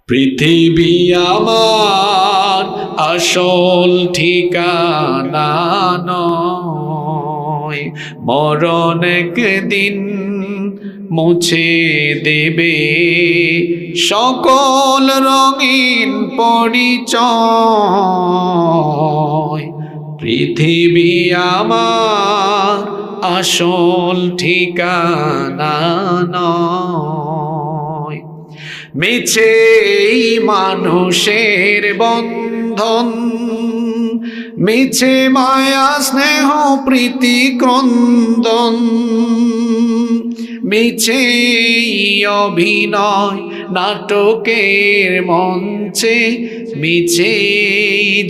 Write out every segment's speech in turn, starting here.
পৃথিবী আমার আসল ঠিকানা নয়, মরণ একদিন মুছে দেবে সকল রঙিন পরিচয়। পৃথিবী আমার আসল ঠিকানা নয়, মিছে মানুষের বন্ধন, মিছে মায়া স্নেহ প্রীতি ক্রন্দন, মিছে অভিনয় নাটকের মঞ্চে, মিছে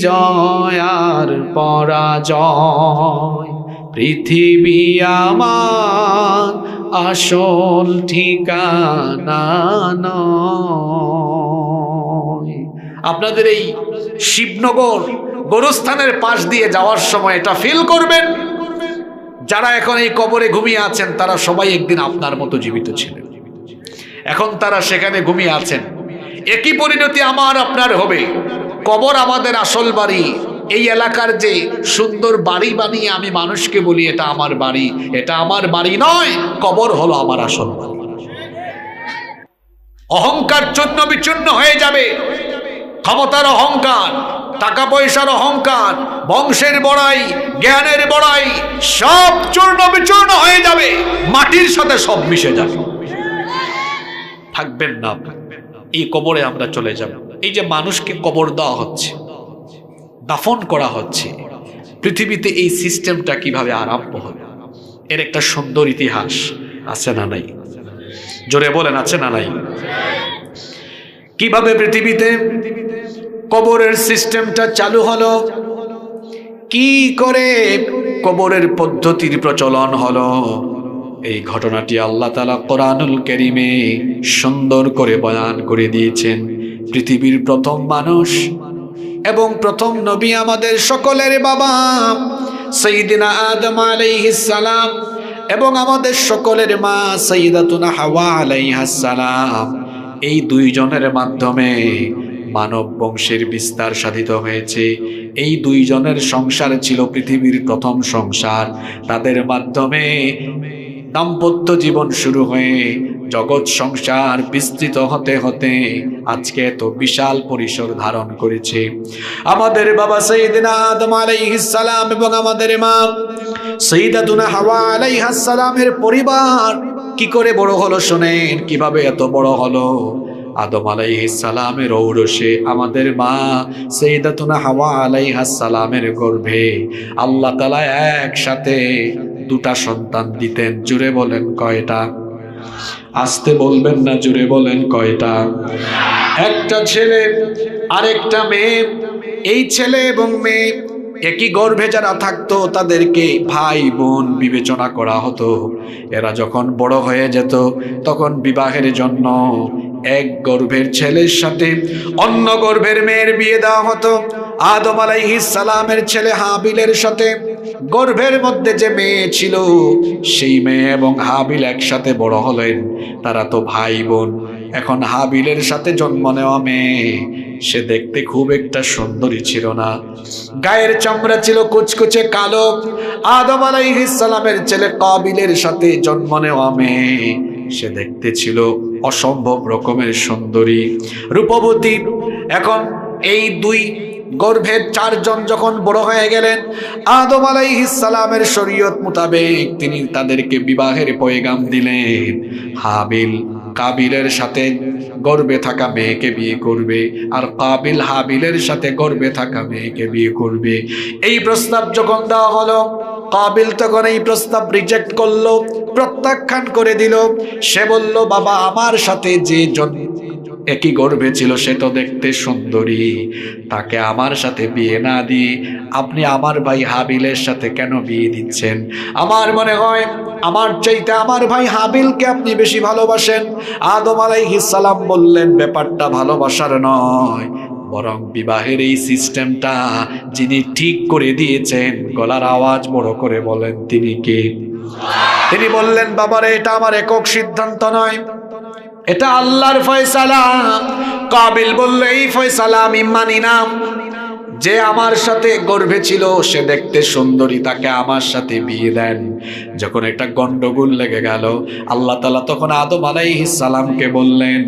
জয় আর পরাজয়। পৃথিবী আমার আসল ঠিকানা নয়। আপনাদের এই শিবনগর গোরস্থানের পাশ দিয়ে যাওয়ার সময় এটা ফিল করবেন, যারা এখন এই কবরে ঘুমিয়ে আছেন তারা সবাই একদিন আপনার মতো জীবিত ছিলেন, এখন তারা সেখানে ঘুমিয়ে আছেন। একই পরিণতি আমার আপনার হবে। কবর আমাদের আসল বাড়ি। এই এলাকার যে সুন্দর বাড়ি বানিয়ে আমি মানুষকে বলি এটা আমার বাড়ি, এটা আমার বাড়ি নয়, কবর হলো আমার আসল বাড়ি। অহংকার চূর্ণ বিচূর্ণ হয়ে যাবে, ক্ষমতার অহংকার, টাকা পয়সার অহংকার, বংশের বড়াই, জ্ঞানের বড়াই, সব চূর্ণ বিচূর্ণ হয়ে যাবে, মাটির সাথে সব মিশে যাবে, থাকবেন না। এই কবরে আমরা চলে যাব। এই যে মানুষকে কবর দেওয়া হচ্ছে, দাফন করা হচ্ছে, পৃথিবীতে এই সিস্টেমটা কিভাবে আরম্ভ হবে এর একটা সুন্দর ইতিহাস আছে না নাই? জোরে বলেন, আছে না নাই? কিভাবে পৃথিবীতে কবরের সিস্টেমটা চালু হলো, কি করে কবরের পদ্ধতির প্রচলন হলো, এই ঘটনাটি আল্লাহ তাআলা কোরআনুল কারীমে সুন্দর করে বয়ান করে দিয়েছেন। পৃথিবীর প্রথম মানুষ এবং প্রথম নবী আমাদের সকলের বাবা সাইয়্যিদিনা আদম আলাইহিস সালাম এবং আমাদের সকলের মা সাইয়্যিদাতুনা হাওয়া আলাইহাস সালাম, এই দুইজনের মাধ্যমে মানব বংশের বিস্তার সাধিত হয়েছে। এই দুইজনের সংসার ছিল পৃথিবীর প্রথম সংসার। তাদের মাধ্যমে দাম্পত্য জীবন শুরু হয়ে জগৎ সংসার বিস্তৃত হতে হতে আজকে তো বিশাল পরিসর ধারণ করেছে। আমাদের বাবা সাইয়্যিদিনা আদম আলাইহিস সালাম এবং আমাদের মা সাইয়্যিদাতুনা হাওয়া আলাইহাস সালামের পরিবার কি করে বড় হলো শুনেন, কিভাবে এত বড় হলো। আদম আলাইহিস সালামের ঔরসে আমাদের মা সাইয়্যিদাতুনা হাওয়া আলাইহাস সালামের গর্ভে আল্লাহ তাআলা একসাথে দুটা সন্তান দিতেন। জুড়ে বলেন কয়টা? আস্তে বলবেন না, জুড়ে বলেন কয়টা? একটা ছেলে আরেকটা মেয়ে। এই ছেলে এবং মেয়ে একই গর্ভে যারা থাকতো তাদেরকে ভাই বোন বিবেচনা করা হতো। এরা যখন বড় হয়ে যেত তখন বিবাহের জন্য এক গর্ভের ছেলের সাথে অন্য গর্ভের মেয়ের বিয়ে দেওয়া হতো। আদম আলাইহিস সালামের ছেলে হাবিলের সাথে গর্ভের মধ্যে যে মেয়ে ছিল সেই মেয়ে এবং হাবিল একসাথে বড় হলেন। তারা তো ভাই বোন। এখন হাবিলের সাথে জন্ম নেওয়া মেয়ে, সে দেখতে খুব একটা সুন্দরী ছিল না, গায়ের চামড়া ছিল কুচকুচে কালো। আদম আলাইহিস সালামের ছেলে কাবিলের সাথে জন্ম নেওয়া মেয়ে, সে দেখতে ছিল অসম্ভব রকমের সুন্দরী, রূপবতী। এখন এই দুই গর্ভের চারজন যখন বড় হয়ে গেলেন, আদম আলাইহিস সালামের শরীয়ত মোতাবেক তিনি তাদেরকে বিবাহের পয়গাম দিলেন। হাবিল কাবিলের সাথে গর্ভে থাকা মেয়েকে বিয়ে করবে, আর কাবিল হাবিলের সাথে গর্ভে থাকা মেয়েকে বিয়ে করবে। এই প্রস্তাব যখন দেওয়া হলো, কাবিল তখন এই প্রস্তাব রিজেক্ট করলো, প্রত্যাখ্যান করে দিল। সে বলল, বাবা আমার সাথে যে একই গর্ভে ছিল সে তো দেখতে সুন্দরী, তাকে আমার সাথে বিয়ে না দিয়ে আপনি আমার ভাই হাবিলের সাথে কেন বিয়ে দিচ্ছেন? আমার মনে হয় আমার চাইতে আমার ভাই হাবিলকে আপনি বেশি ভালোবাসেন। আদম আলাইহিস সালাম বললেন, ব্যাপারটা ভালোবাসার নয়, বরং বিবাহের এই সিস্টেমটা যিনি ঠিক করে দিয়েছেন, গলার আওয়াজ বড় করে বলেন তিনি কে? তিনি বললেন, বাবারে এটা আমার একক সিদ্ধান্ত নয়, এটা আল্লাহর ফয়সালা। কাবিল বলল, এই ফয়সালা আমি মানি না। যে আমার সাথে গর্ভে ছিল সে দেখতে সুন্দরী, তাকে আমার সাথে বিয়ে দেন। যখন একটা গন্ডগোল লেগে গেল, আল্লাহ তাআলা তখন আদম আলাইহিস সালামকে বললেন,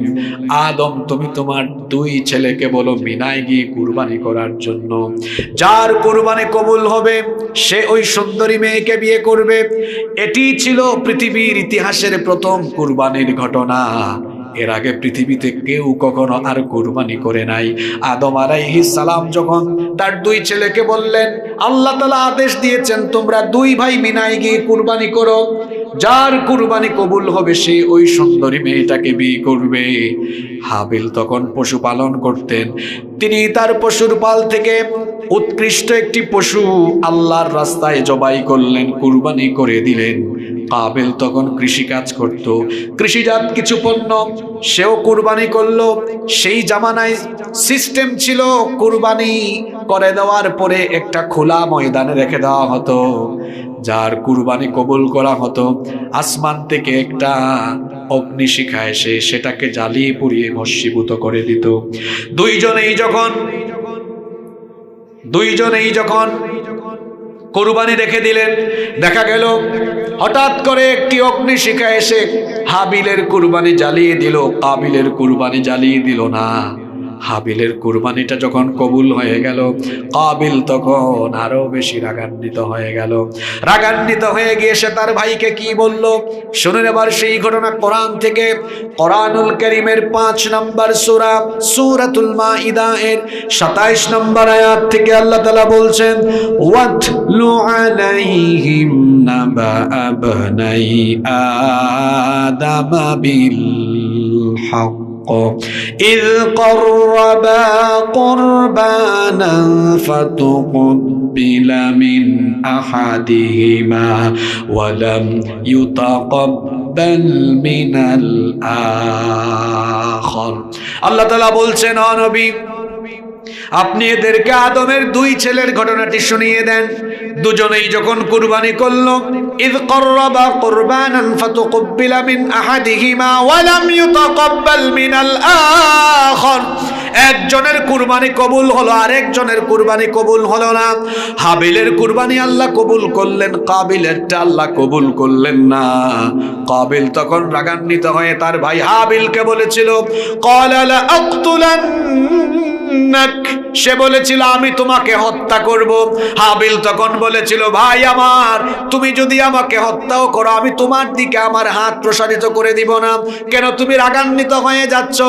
আদম তুমি তোমার দুই ছেলেকে বলো মিনায় গিয়ে কুরবানি করার জন্য। যার কুরবানি কবুল হবে সে ওই সুন্দরী মেয়েকে বিয়ে করবে। এটি ছিল পৃথিবীর ইতিহাসের প্রথম কুরবানির ঘটনা। এর আগে পৃথিবীতে কেউ কখনো আর কুরবানি করে নাই। আদম আলাইহিস সালাম যখন তার দুই ছেলেকে বললেন, আল্লাহ তাআলা আদেশ দিয়েছেন তোমরা দুই ভাই মিনায় গিয়ে কুরবানি করো, যার কুরবানি কবুল হবে সে ওই সুন্দরী মেয়েটাকে বিয়ে করবে। হাবিল তখন পশুপালন করতেন। তিনি তার পশুর পাল থেকে উৎকৃষ্ট একটি পশু আল্লাহর রাস্তায় জবাই করলেন, কুরবানি করে দিলেন। কাবিল তখন কৃষিকাজ করত, কৃষিজাত কিছু পণ্য সেও কুরবানি করলো। সেই জামানায় সিস্টেম ছিল, কুরবানি করে দেওয়ার পরে একটা খোলা ময়দানে রেখে দেওয়া হতো। যার কুরবানি কবুল করা হতো, আসমান থেকে একটা অগ্নিশিখা এসে সেটাকে জ্বালিয়ে পুড়িয়ে ভস্মীভূত করে দিত। দুইজনেই যখন কুরবানি রেখে দিলেন, দেখা গেল হঠাৎ করে একটি অগ্নিশিখা এসে হাবিলের কুরবানি জ্বালিয়ে দিল, কাবিলের কুরবানি জ্বালিয়ে দিল না। হাবিলের কুরবানিটা যখন কবুল হয়ে গেল, কাবিল তখন আরো বেশি রাগান্বিত হয়ে গেল। রাগান্বিত হয়ে গিয়ে সে তার ভাইকে কি বলল শুনুন এবার সেই ঘটনা কোরআন থেকে। কোরআনুল কারীমের 5 নম্বর সূরা সূরাতুল মাইদা এর 27 নম্বর আয়াত থেকে আল্লাহ তাআলা বলছেন, ওয়াতলু আলাইহিম নাবা আবনাই আদামা বিল হক إذ قربا قربانا فتقبل من أحدهما ولم يتقبل من الآخر। আল্লাহ তাআলা বলছেন, ও নবী আপনি এদেরকে আদমের দুই ছেলের ঘটনাটি শুনিয়ে দেন। দুজনেই যখন কুরবানি করলো, ইয ক্বাররাবা কুরবানান ফাতুকব্বিলা মিন আহাদিহিমা ওয়া লাম ইউতাকাব্বাল মিনাল আখার। একজনের কুরবানি কবুল হলো, আরেকজনের কুরবানি কবুল হলো না। হাবিলের কুরবানি আল্লাহ কবুল করলেন, কাবিলেরটা আল্লাহ কবুল করলেন না। কাবিল তখন রাগান্বিত হয়ে তার ভাই হাবিলকে বলেছিল, ক্বালা লা আকতুলান্নাক, সে বলেছিল আমি তোমাকে হত্যা করব। হাবিল তখন বলেছিল, ভাই আমার তুমি যদি আমাকে হত্যাও করো আমি তোমার দিকে আমার হাত প্রসারিত করে দিব না। কেন তুমি রাগান্বিত হয়ে যাচ্ছ?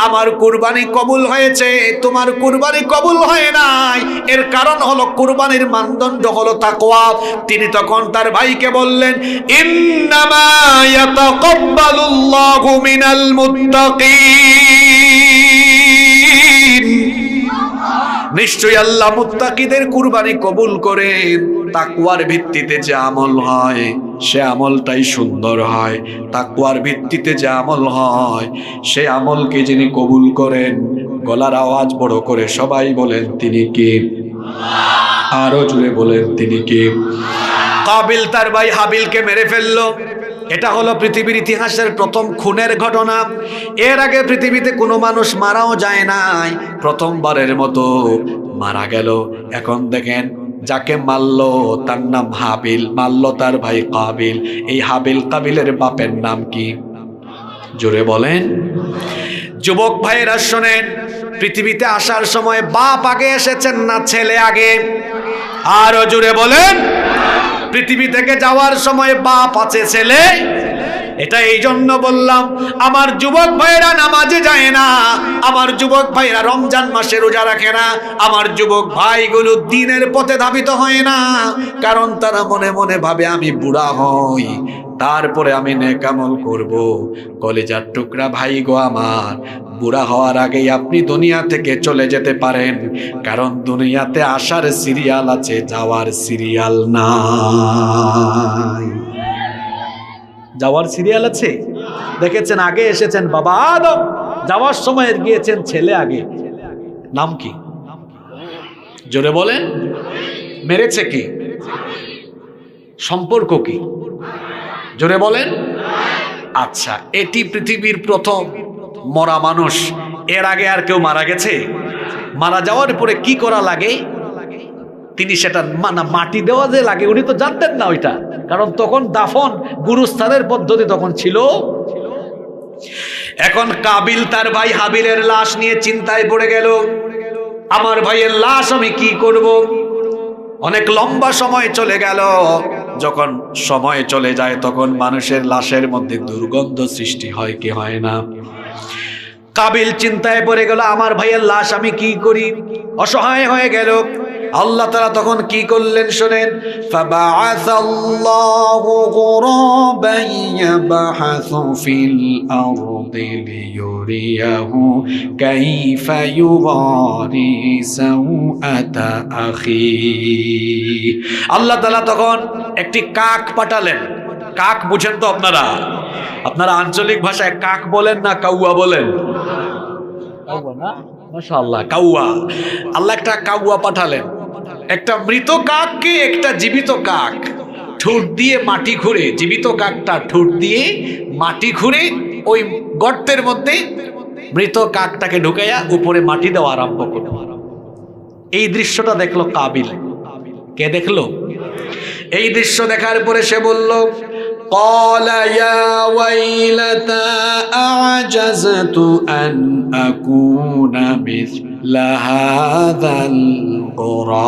আমার কুরবানি কবুল হয়েছে, তোমার কুরবানি কবুল হয় নাই। এর কারণ হলো কুরবানির মানদণ্ড হলো তাকওয়া। তিনি তখন তার ভাইকে বললেন, ইন্নামা ইয়াতাকাব্বালুল্লাহু মিনাল মুত্তাকিন, নিশ্চয়ই আল্লাহ মুত্তাকিদের কুরবানি কবুল করেন। তাকওয়ার ভিত্তিতে যে আমল হয় সে আমলটাই সুন্দর হয়। তাকওয়ার ভিত্তিতে যে আমল হয় সে আমলকে যিনি কবুল করেন, গলার আওয়াজ বড় করে সবাই বলেন তিনি কে? আরো জোরে বলেন তিনি কে? কাবিল তার ভাই হাবিলকে মেরে ফেললো। এটা হলো পৃথিবীর ইতিহাসের প্রথম খুনের ঘটনা। এর আগে পৃথিবীতে কোনো মানুষ মারাও যায় নাই, প্রথমবারের মতো মারা গেল। এখন দেখেন যাকে মারলো তার নাম হাবিল, মারলো তার ভাই কাবিল। এই হাবিল কাবিলের বাপের নাম কি? জোরে বলেন। যুবক ভাইয়েরা শোনেন, পৃথিবীতে আসার সময় বাপ আগে এসেছেন না ছেলে আগে? আরো জোরে বলেন। পৃথিবী থেকে যাওয়ার সময় বাপ আছে ছেলে? এটা এই জন্য বললাম, আমার যুবক ভাইরা নামাজে যায় না, আমার যুবক ভাইরা রমজান মাসে রোজা রাখে না, আমার যুবক ভাইগুলো দ্বীনের পথে ধাবিত হয় না, কারণ তারা মনে মনে ভাবে আমি বুড়া হই তারপরে আমি নেক আমল করব। কলেজার টুকরা ভাই গো আমার, বুড়া হওয়ার আগেই আপনি দুনিয়া থেকে চলে যেতে পারেন, কারণ দুনিয়াতে আসার সিরিয়াল আছে, যাওয়ার সিরিয়াল নাই। যাওয়ার সিরিয়াল আছে? দেখেছেন আগে এসেছেন বাবা আদম, যাওয়ার সময় গিয়েছেন ছেলে আগে। নাম কি? জোরে বলেন। মেরেছে কি? সম্পর্ক কি? জোরে বলেন। আচ্ছা, এটি পৃথিবীর প্রথম মরা মানুষ। এর আগে আর কেউ মারা গেছে? মারা যাওয়ার পরে কি করা লাগে তিনি সেটা মাটি দেওয়া যে লাগে উনি তো জানতেন না ওইটা, কারণ তখন দাফন গুরুস্থানের পদ্ধতি তখন ছিল। এখন কাবিল তার ভাই হাবিলের লাশ নিয়ে চিন্তায় পড়ে গেল, আমার ভাইয়ের লাশ আমি কি করব। অনেক লম্বা সময় চলে গেল। যখন সময় চলে যায় তখন মানুষের লাশের মধ্যে দুর্গন্ধ সৃষ্টি হয় কি হয় না? কাবিল চিন্তায় পড়ে গেল, আমার ভাইয়ের লাশ আমি কি করি, অসহায় হয়ে গেল। আল্লাহ তাআলা তখন কি করলেন শোনেন, ফাবাআসাল্লাহু গুরাবান ইয়াবহাসু ফিল আরদি লিয়ুরিয়াহু কাইফা ইউগারি সাওআতা আখি। আল্লাহ তাআলা তখন একটি কাক পাঠালেন। কাক বুঝেন তো আপনারা? আপনারা আঞ্চলিক ভাষায় কাক বলেন না কাউয়া বলেন? কাউয়া না, মাশাআল্লাহ, কাউয়া। আল্লাহ একটা কাউয়া পাঠালেন, একটা মৃত কাককে একটা জীবিত কাক ঠোঁট দিয়ে মাটি খুঁড়ে, জীবিত কাকটা ঠোঁট দিয়ে মাটি খুঁড়ে ওই গর্তের মধ্যে মৃত কাকটাকে ঢুকাইয়া উপরে মাটি দেওয়া আরম্ভ করল। এই দৃশ্যটা দেখলো কাবিল। কে দেখলো? এই দৃশ্য দেখার পরে সে বলল, قال يا ويلتى أعجزت أن أكون مثل هذا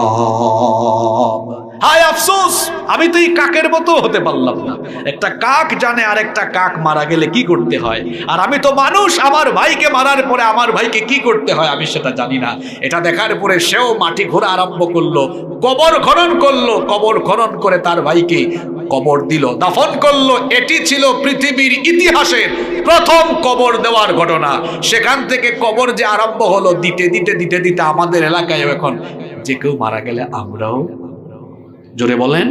الغراب। হায় আফসোস, আমি তো এই কাকের মতো হতে পারলাম না। একটা কাক জানে আর একটা কাক মারা গেলে কি করতে হয়, আর আমি তো মানুষ, আমার ভাইকে মারার পরে আমার ভাইকে কি করতে হয় আমি সেটা জানি না। এটা দেখার পরে সেও মাটি ঘোরা আরম্ভ করলো, কবর খনন করলো, কবর খনন করে তার ভাইকে কবর দিল, দাফন করলো। এটি ছিল পৃথিবীর ইতিহাসের প্রথম কবর দেওয়ার ঘটনা। সেখান থেকে কবর যে আরম্ভ হলো, দিতে দিতে দিতে দিতে আমাদের এলাকায় এখন যে কেউ মারা গেলে আমরাও, জোরে বলেন,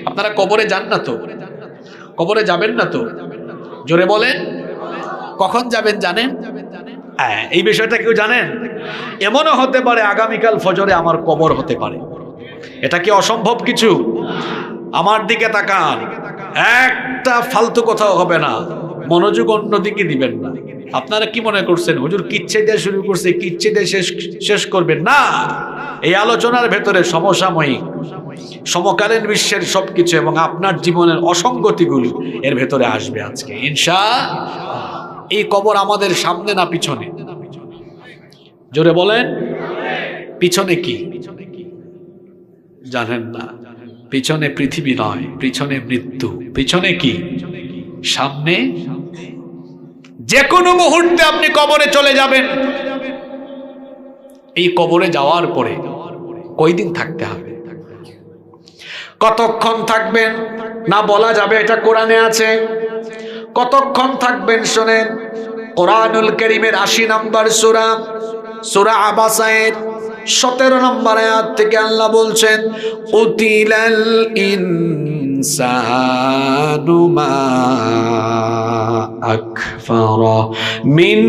আপনারা কবরে যান না তো? কবরে যাবেন না তো? জোরে বলেন, কখন যাবেন জানেন? এই বিষয়টা কেউ জানেন? এমনও হতে পারে আগামীকাল ফজরে আমার কবর হতে পারে। এটা কি অসম্ভব কিছু? আমার দিকে তাকান, একটা ফালতু কথাও হবে না, মনোযোগ অন্যদিকে দিবেন না। আপনারা কি মনে করছেন হুজুর কিচ্ছে দিয়ে শুরু করছে, কিচ্ছে দিয়ে শেষ করবেন না? এই আলোচনার ভেতরে সমসাময়িক সমকালীন বিশ্বের সবকিছু এবং আপনার জীবনের অসঙ্গতিগুলো এর ভেতরে আসবে আজকে ইনশাআল্লাহ। এই কবর আমাদের সামনে না পিছনে? জোরে বলেন, পিছনে কি জানেন না? পিছনে পৃথিবী নয়, পিছনে মৃত্যু। পিছনে কি? সামনে। যে কোনো মুহূর্তে আপনি কবরে চলে যাবেন। এই কবরে যাওয়ার পরে কয়দিন থাকতে হবে, কতক্ষণ থাকবেন না বলা যাবে, এটা কোরআনে আছে। কতক্ষণ থাকবেন শোনেন, কোরআনুল কারীমের ৮০ নম্বর সূরা, সূরা আবাসায়ের ১৭ নম্বর আয়াত থেকে আল্লাহ বলছেন, উতিলাল ইনসানু মা আকফারা মিন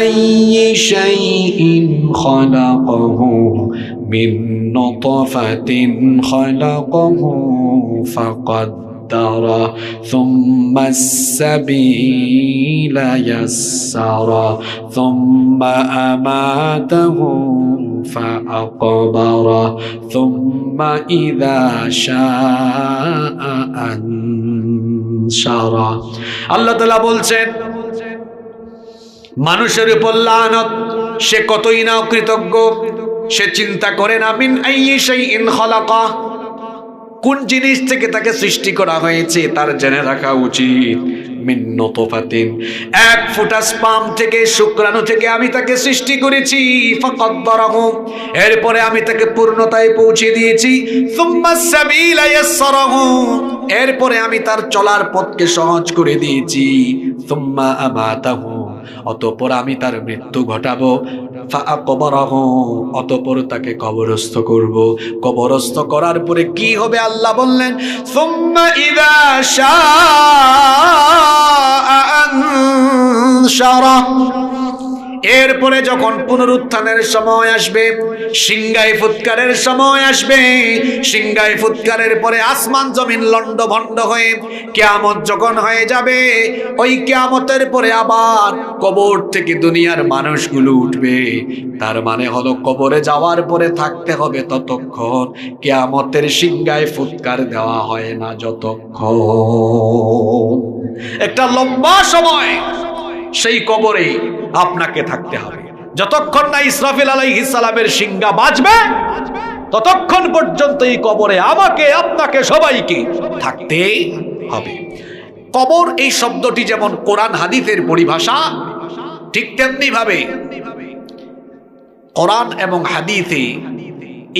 আইয়ি শাইইন খালাকাহু মিন নুতফাতিন খালাকাহু ফাকাদ্দারা সুম্মা আস-সাবিলা ইয়াসসারা সুম্মা আমাতাহু فأقبره ثم إذا شاء أنشره। আল্লাহ তাআলা বলছেন মানুষের উপর লানত, সে কতই না কৃতজ্ঞ। সে চিন্তা করে না মিন আইয়ি শাইইন খালাকা, কোন জিনিস থেকে তাকে সৃষ্টি করা হয়েছে তার জেনে রাখা উচিত। মিন নুতফাতিন, এক ফোঁটা স্পাম থেকে, শুক্রাণু থেকে আমি তাকে সৃষ্টি করেছি। ফাকাদ্দারাহু, এরপরে আমি তাকে পূর্ণতায় পৌঁছে দিয়েছি। সুম্মা সাবিলা ইয়াসসারাহু, এরপরে আমি তার চলার পথকে সহজ করে দিয়েছি। সুম্মা আমাতাহু, অতঃপর আমি তার মৃত্যু ঘটাবো। ফাআকবারাহু, অতঃপর তাকে কবরস্থ করব। কবরস্থ করার পরে কি হবে আল্লাহ বললেন, সুম্মা ইযা শাআ আনশারা, এরপরে যখন পুনরুত্থানের সময় আসবে, সিংহায় ফুৎকারের সময় আসবে, সিংহায় ফুৎকারের পরে আসমান জমিন লণ্ডভণ্ড হয়ে কিয়ামত যখন হয়ে যাবে, ওই কিয়ামতের পরে আবার কবর থেকে দুনিয়ার মানুষগুলো উঠবে। তার মানে হলো কবরে যাওয়ার পরে থাকতে হবে ততক্ষণ কিয়ামতের সিংহায় ফুৎকার দেওয়া হয় না যতক্ষণ। একটা লম্বা সময় সেই কবরে আপনাকে থাকতে হবে। যতক্ষণ না ইসরাফিল আলাইহিস সালামের সিংহা বাজবে ততক্ষণ পর্যন্ত এই কবরে আমাকে আপনাকে সবাইকে থাকতে হবে। কবর এই শব্দটি যেমন কোরআন হাদিসের পরিভাষা, ঠিক তেমনি ভাবে কোরআন এবং হাদিসে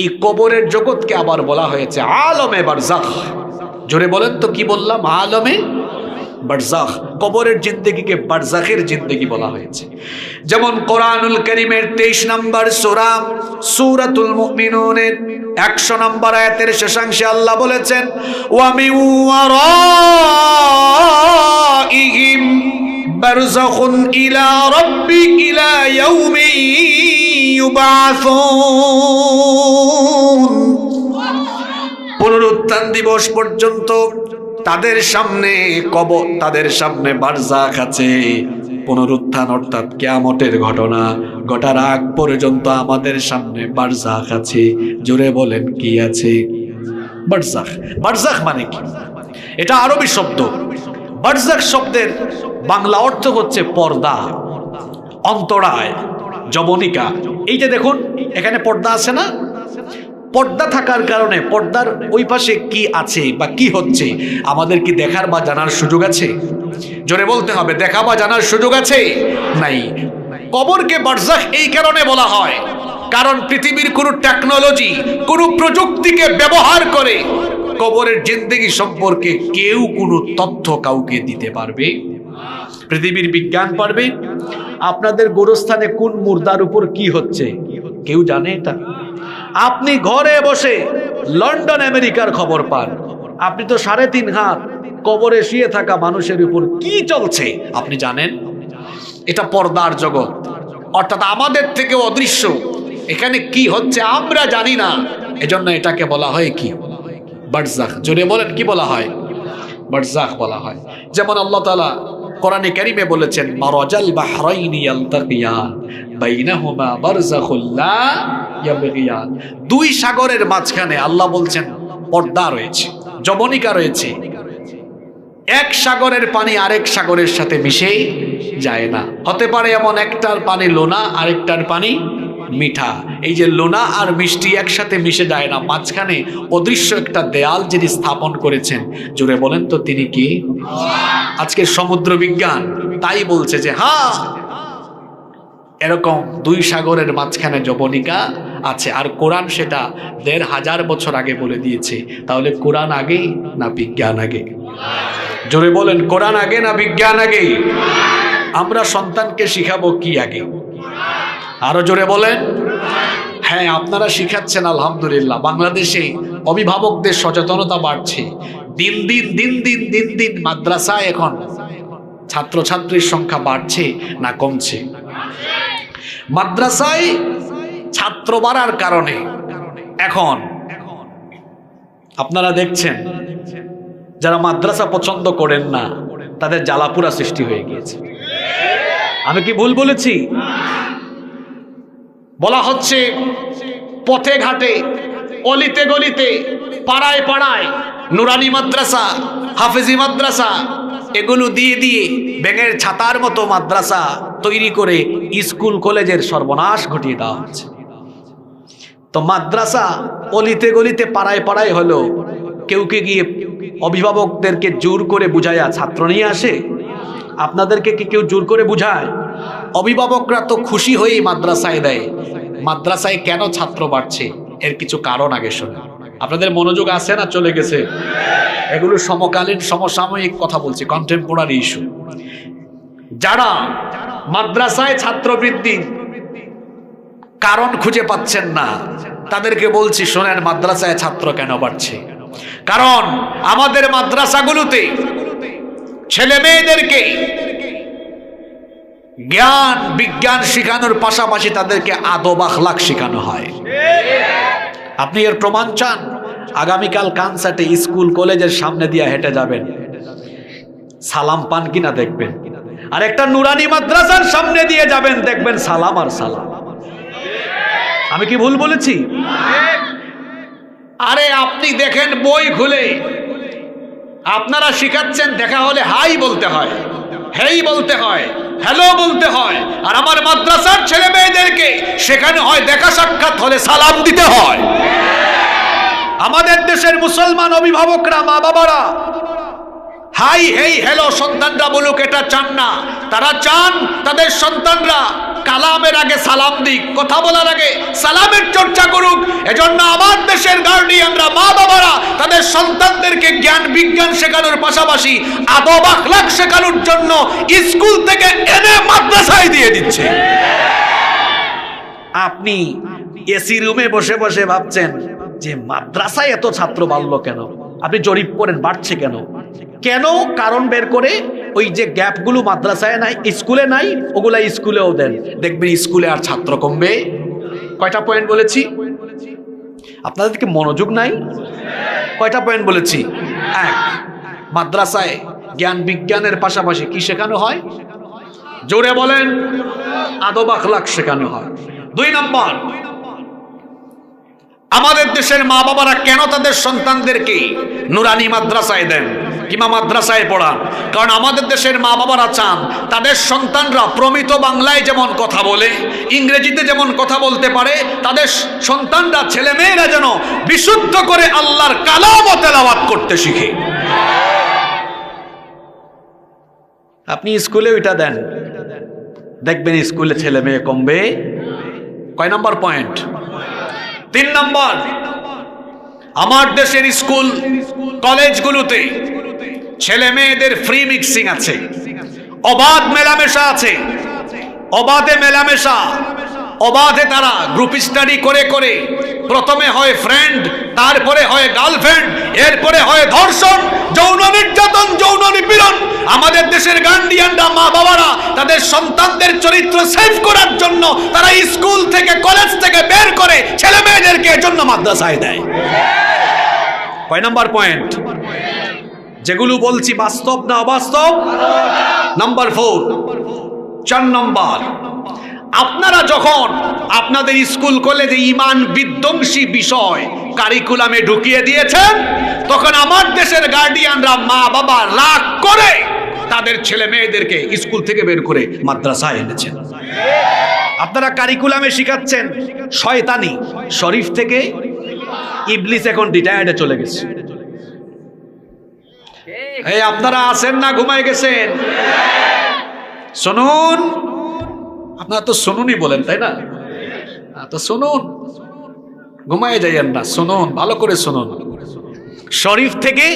এই কবরের জগৎকে আবার বলা হয়েছে আলমে বারজাখ। জোরে বলেন তো কি বললাম? আলমে বারজাখ। কবরের জিন্দেগিকে বারজাখের জিন্দেগি বলা হয়েছে। যেমন কোরআনুল কারীমের 23 নম্বর সূরা সূরাতুল মুমিনুনের 100 নম্বর আয়াতের শেষাংশে আল্লাহ বলেছেন, ওয়া মিন ওয়ারাইহিম বারযাখুন ইলা ইলা ইয়াউমি ইউবাসুন। পুনরুত্থান দিবস পর্যন্ত তাদের সামনে কবর, তাদের সামনে বারজাখ আছে। পুনরুত্থান অর্থাৎ কিয়ামতের ঘটনা ঘটার আগ পর্যন্ত আমাদের সামনে বারজাখ আছে। জোরে বলেন কি আছে? বারজাখ। বারজাখ মানে কি? এটা আরবি শব্দ। বারজাখ শব্দের বাংলা অর্থ হচ্ছে পর্দা, অন্তরায়, জবনিকা। এই যে দেখুন এখানে পর্দা আছে না, পর্দা থাকার কারণে পর্দার ওই পাশে কি আছে বা কি হচ্ছে আমাদের কি দেখার বা জানার সুযোগ আছে? জোরে বলতে হবে, দেখা বা জানার সুযোগ আছে? নাই। কবরকে বারজাখ এই কারণে বলা হয় কারণ পৃথিবীর কোনো টেকনোলজি, কোনো প্রযুক্তিকে ব্যবহার করে কবরের জিন্দেগি সম্পর্কে কেউ কোনো তথ্য কাউকে দিতে পারবে? পৃথিবীর বিজ্ঞান পারবে? আপনাদের গোরস্থানে কোন মুর্দার উপর কি হচ্ছে কেউ জানে এটা? আপনি ঘরে বসে লন্ডন আমেরিকার খবর পান। আপনি তো 3.5 হাত কবরে শুয়ে থাকা মানুষের উপর কি চলছে আপনি জানেন? এটা পর্দার জগৎ, অর্থাৎ আমাদের থেকে অদৃশ্য। এখানে কি হচ্ছে আমরা জানি না, এজন্য এটাকে বলা হয় কি? বারজাখ। জোরে বলেন কি বলা হয়? বারজাখ বলা হয়। যেমন আল্লাহ তাআলা কোরআনে কারীমে বলেছেন, মারাজাল বাহরাইনি ইয়ালতাকিয়ান বাইনাহুমা বারযাখুল লা ইয়াবগিয়ান। দুই সাগরের মাঝখানে আল্লাহ বলছেন পর্দা রয়েছে, জবনিকা রয়েছে। এক সাগরের পানি আরেক সাগরের সাথে মিশে যায় না। হতে পারে এমন একটার পানি লোনা, আরেকটার পানি মিঠা। এই যে লোনা আর মিষ্টি একসাথে মিশে যায় না, মাঝখানে অদৃশ্য একটা দেয়াল যিনি স্থাপন করেছেন, জোরে বলেন তো তিনি কি? আজকে সমুদ্র বিজ্ঞান তাই বলছে যে হ্যাঁ, এরকম দুই সাগরের মাঝখানে জবনিকা আছে। আর কোরআন সেটা 1500 বছর আগে বলে দিয়েছে। তাহলে কোরআন আগে না বিজ্ঞান আগে? জোরে বলেন, কোরআন আগে না বিজ্ঞান আগে? আমরা সন্তানকে শিখাবো কি আগে? আরো জোরে বলেন। হ্যাঁ, আপনারা শিখাচ্ছেন আলহামদুলিল্লাহ। বাংলাদেশে অভিভাবকদের সচেতনতা বাড়ছে। দিন দিন মাদ্রাসায় এখন ছাত্রছাত্রীর সংখ্যা বাড়ছে না কমছে? মাদ্রাসায় ছাত্র বাড়ার কারণে এখন আপনারা দেখছেন যারা মাদ্রাসা পছন্দ করেন না তাদের জ্বালাপুরা সৃষ্টি হয়ে গিয়েছে। আমি কি ভুল বলেছি? বলা হচ্ছে পথে ঘাটে, অলিতে গলিতে, পাড়ায় পাড়ায় নুরানি মাদ্রাসা, হাফেজি মাদ্রাসা, এগুলো দিয়ে দিয়ে ব্যাঙের ছাতার মতো মাদ্রাসা তৈরি করে স্কুল কলেজের সর্বনাশ ঘটিয়ে দেওয়া হচ্ছে। তো মাদ্রাসা অলিতে গলিতে পাড়ায় পাড়ায় হলো, কেউ কে গিয়ে অভিভাবকদেরকে জোর করে বুঝায়া ছাত্র নিয়ে আসে? আপনাদেরকে কি কেউ জোর করে বুঝায়? অভিভাবকরা তো খুশি হয়েই মাদ্রাসায় দেয়। মাদ্রাসায় কেন ছাত্র বাড়ছে এর কিছু কারণ আগে শোনেন। আপনাদের মনোযোগ আছে না চলে গেছে? এগুলো সমকালীন সমসাময়িক কথা বলছি, কন্টেম্পোরারি ইস্যু। যারা মাদ্রাসায় ছাত্র বৃদ্ধির কারণ খুঁজে পাচ্ছেন না তাদেরকে বলছি শোনেন, মাদ্রাসায় ছাত্র কেন বাড়ছে। কারণ আমাদের মাদ্রাসাগুলোতে ছেলে মেয়েদেরকে জ্ঞান বিজ্ঞান শেখানোর পাশাপাশি তাদেরকে আদব আখলাক শেখানো হয়। আপনি এর প্রমাণ চান? আগামীকাল কানসার্টে স্কুল কলেজের সামনে দিয়ে হেঁটে যাবেন, সালাম পান কিনা দেখবেন। আর একটা নুরানি মাদ্রাসার সামনে দিয়ে যাবেন, দেখবেন সালাম আর সালাম। আমি কি ভুল বলেছি? আরে আপনি দেখেন বই খুলে, আপনারা শিখাচ্ছেন দেখা হলে হাই বলতে হয়, হেই বলতে হয়, হ্যালো বলতে হয়। আর আমার মাদ্রাসার ছেলে মেয়েদেরকে শেখানো হয় দেখা সাক্ষাৎ হলে সালাম দিতে হয়। আমাদের দেশের মুসলমান অভিভাবকরা, মা বাবারা হাই হেই হ্যালো সন্তানরা বলুক এটা চান না। তারা চান তাদের সন্তানরা কালামের আগে সালাম দিক, কথা বলার আগে সালামের চর্চা করুক। এজন্য আমার দেশের গার্ডিয়ানরা, মা বাবারা তাদের সন্তানদেরকে জ্ঞান বিজ্ঞান শেখানোর পাশাপাশি আদব আখলাক শেখানোর জন্য স্কুল থেকে এনে মাদ্রাসায় দিয়ে দিচ্ছে। আপনি এসি রুমে বসে বসে ভাবছেন যে মাদ্রাসায় এত ছাত্র বাড়লো কেন? আপনি জরিপ করেন বাড়ছে কেন? কেন কারণ বের করে ওই যে গ্যাপগুলো মাদ্রাসায় নাই, স্কুলে নাই, ওগুলা স্কুলেও দেন, দেখবেন স্কুলে আর ছাত্র কমবে। কয়টা পয়েন্ট বলেছি? আপনাদেরকে মনোযোগ নাই? কয়টা পয়েন্ট বলেছি? এক, মাদ্রাসায় জ্ঞান বিজ্ঞানের পাশাপাশি কি শেখানো হয়? জোরে বলেন, আদব আখলাক শেখানো হয়। 2 নম্বর, আমাদের দেশের মা বাবারা কেন তাদের সন্তানদেরকে নুরানি মাদ্রাসায় দেন কিংবা মাদ্রাসায় পড়ান? কারণ আমাদের দেশের মা বাবারা চান তাদের সন্তানরা প্রমিত বাংলায় যেমন কথা বলে, ইংরেজিতে যেমন কথা বলতে পারে, তাদের সন্তানরা ছেলে মেয়েরা যেন বিশুদ্ধ করে আল্লাহর কালাম তেলাওয়াত করতে শিখে। আপনি স্কুলে ওইটা দেন, দেখবেন স্কুলে ছেলে মেয়ে কমবে। কয় নম্বর পয়েন্ট? 3 নম্বর, আমার দেশের স্কুল কলেজগুলোতে ছেলে মেয়েদের ফ্রি মিক্সিং আছে, অবাধ মেলামেশা আছে। অবাধে মেলামেশা, অবাধে তারা গ্রুপ স্টাডি করে করে প্রথমে হয় ফ্রেন্ড, তারপরে হয় গার্লফ্রেন্ড, এরপরে হয় ধর্ষণ, যৌন নির্যাতন, যৌন নিপীড়ন। আমাদের দেশের গার্ডিয়ানরা, মা বাবারা তাদের সন্তানদের চরিত্র সেভ করার জন্য তারা স্কুল থেকে কলেজ থেকে বের করে ছেলে মেয়েদেরকে এজন্য মাদ্রাসায় দেয়। কয় নাম্বার পয়েন্ট? যেগুলো বলছি বাস্তব না অবাস্তব? নাম্বার 4, 4 নম্বর, আপনারা যখন আপনাদের স্কুল কলেজে ঈমান বিধ্বংসী বিষয় কারিকুলামে ঢুকিয়ে দিয়েছেন, তখন আমার দেশের গার্ডিয়ানরা, মা বাবা রাগ করে তাদের ছেলে মেয়েদেরকে স্কুল থেকে বের করে মাদ্রাসায় এনেছেন। আপনারা কারিকুলামে শিখাচ্ছেন শয়তানি, শরীফ থেকে ইবলিস এখন রিটায়ার্ডে চলে গেছে। এই আপনারা আছেন না ঘুমায় গেছেন? শুনুন, আপনারা তো শুনুনই বলেন তাই না? তো শুনুন, ঘুমায় যাইয়েন না, শুনুন, ভালো করে শুনুন। শরীফ থেকে,